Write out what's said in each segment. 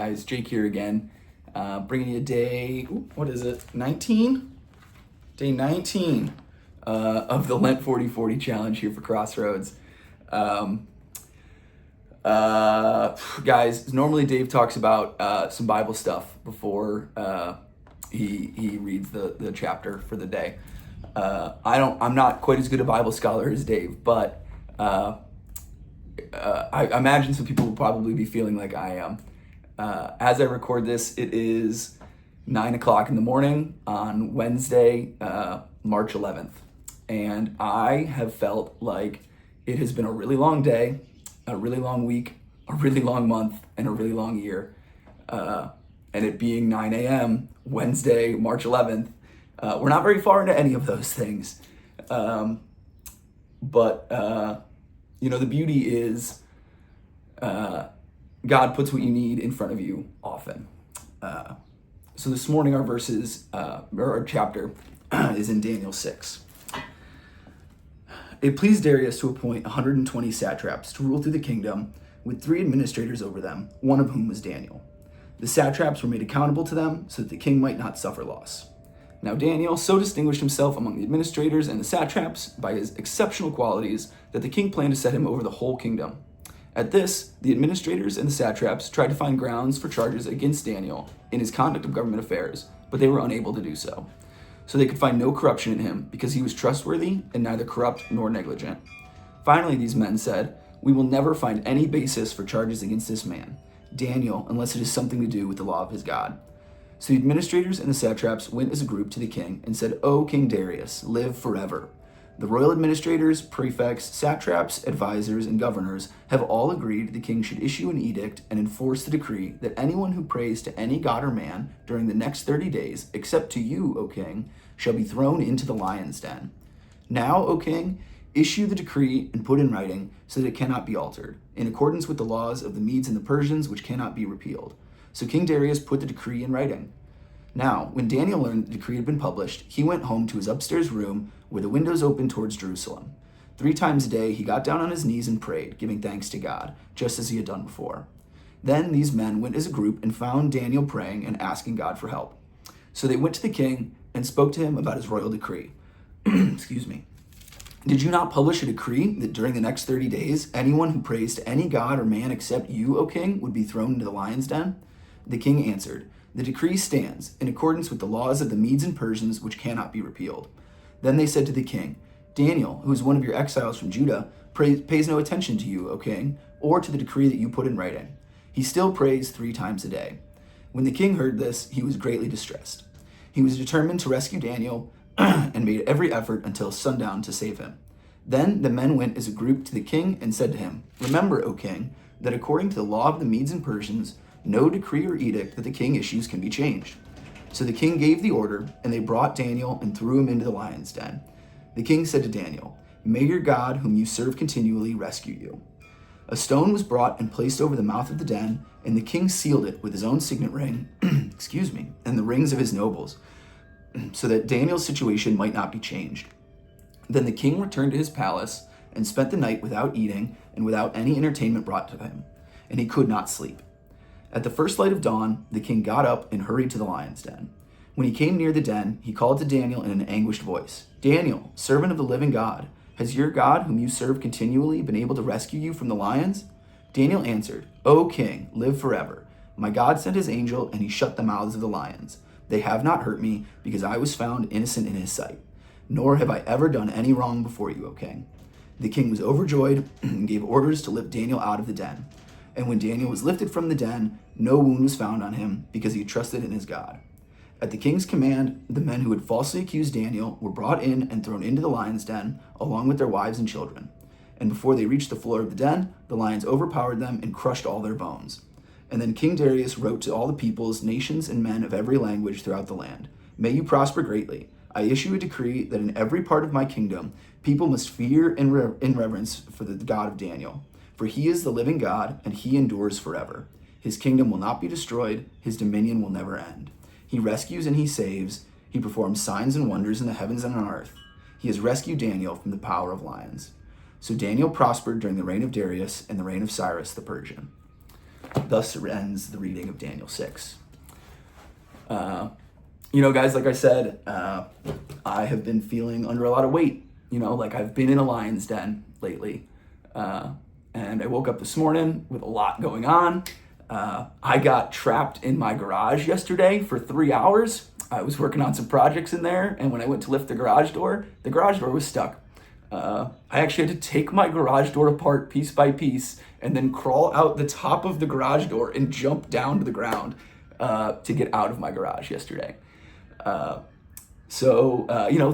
guys? Jake here again, bringing you day, what is it, 19? Day 19 of the Lent 40-40 challenge here for Crossroads. Guys, normally Dave talks about some Bible stuff before he reads the chapter for the day. I'm not quite as good a Bible scholar as Dave, but I imagine some people will probably be feeling like I am. As I record this, it is 9 o'clock in the morning on Wednesday, March 11th. And I have felt like it has been a really long day, a really long week, a really long month, and a really long year. And it being 9 a.m., Wednesday, March 11th, we're not very far into any of those things. But the beauty is God puts what you need in front of you often. So this morning our our chapter is in Daniel 6. It pleased Darius to appoint 120 satraps to rule through the kingdom, with 3 administrators over them, one of whom was Daniel. The satraps were made accountable to them so that the king might not suffer loss. Now Daniel so distinguished himself among the administrators and the satraps by his exceptional qualities that the king planned to set him over the whole kingdom. At this, the administrators and the satraps tried to find grounds for charges against Daniel in his conduct of government affairs, but they were unable to do so. So they could find no corruption in him because he was trustworthy and neither corrupt nor negligent. Finally, these men said, "We will never find any basis for charges against this man, Daniel, unless it has something to do with the law of his God." So the administrators and the satraps went as a group to the king and said, "O King Darius, live forever. The royal administrators, prefects, satraps, advisors, and governors have all agreed the king should issue an edict and enforce the decree that anyone who prays to any god or man during the next 30 days, except to you, O king, shall be thrown into the lion's den. Now, O king, issue the decree and put in writing so that it cannot be altered, in accordance with the laws of the Medes and the Persians, which cannot be repealed." So King Darius put the decree in writing. Now, when Daniel learned the decree had been published, he went home to his upstairs room where the windows opened towards Jerusalem. 3 times a day he got down on his knees and prayed, giving thanks to God, just as he had done before. Then these men went as a group and found Daniel praying and asking God for help. So they went to the king and spoke to him about his royal decree. Excuse me. "Did you not publish a decree that during the next 30 days, anyone who prays to any god or man except you, O king, would be thrown into the lion's den?" The king answered, "The decree stands in accordance with the laws of the Medes and Persians, which cannot be repealed." Then they said to the king, "Daniel, who is one of your exiles from Judah, pays no attention to you, O king, or to the decree that you put in writing. He still prays 3 times a day." When the king heard this, he was greatly distressed. He was determined to rescue Daniel and made every effort until sundown to save him. Then the men went as a group to the king and said to him, "Remember, O king, that according to the law of the Medes and Persians, no decree or edict that the king issues can be changed." So the king gave the order, and they brought Daniel and threw him into the lion's den. The king said to Daniel, "May your God, whom you serve continually, rescue you." A stone was brought and placed over the mouth of the den, and the king sealed it with his own signet ring, and the rings of his nobles, so that Daniel's situation might not be changed. Then the king returned to his palace and spent the night without eating and without any entertainment brought to him, and he could not sleep. At the first light of dawn, the king got up and hurried to the lion's den. When he came near the den, he called to Daniel in an anguished voice, "Daniel, servant of the living God, has your God, whom you serve continually, been able to rescue you from the lions?" Daniel answered, "O king, live forever. My God sent his angel, and he shut the mouths of the lions. They have not hurt me, because I was found innocent in his sight. Nor have I ever done any wrong before you, O king." The king was overjoyed and gave orders to lift Daniel out of the den. And when Daniel was lifted from the den, no wound was found on him, because he trusted in his God. At the king's command, the men who had falsely accused Daniel were brought in and thrown into the lion's den, along with their wives and children. And before they reached the floor of the den, the lions overpowered them and crushed all their bones. And then King Darius wrote to all the peoples, nations, and men of every language throughout the land, "May you prosper greatly. I issue a decree that in every part of my kingdom, people must fear and reverence for the God of Daniel. For he is the living God, and he endures forever. His kingdom will not be destroyed, his dominion will never end. He rescues and he saves. He performs signs and wonders in the heavens and on earth. He has rescued Daniel from the power of lions." So Daniel prospered during the reign of Darius and the reign of Cyrus the Persian. Thus ends the reading of Daniel 6. Guys, like I said, I have been feeling under a lot of weight. Like I've been in a lion's den lately. And I woke up this morning with a lot going on. I got trapped in my garage yesterday for 3 hours. I was working on some projects in there, and when I went to lift the garage door was stuck. I actually had to take my garage door apart piece by piece and then crawl out the top of the garage door and jump down to the ground to get out of my garage yesterday.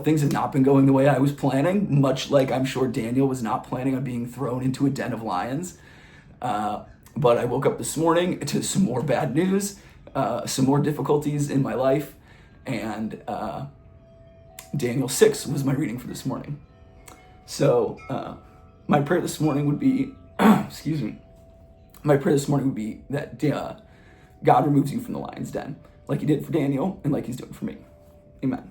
Things have not been going the way I was planning, much like I'm sure Daniel was not planning on being thrown into a den of lions. But I woke up this morning to some more bad news, some more difficulties in my life, and Daniel 6 was my reading for this morning. So my prayer this morning would be, my prayer this morning would be that God removes you from the lion's den, like he did for Daniel and like he's doing for me. Amen.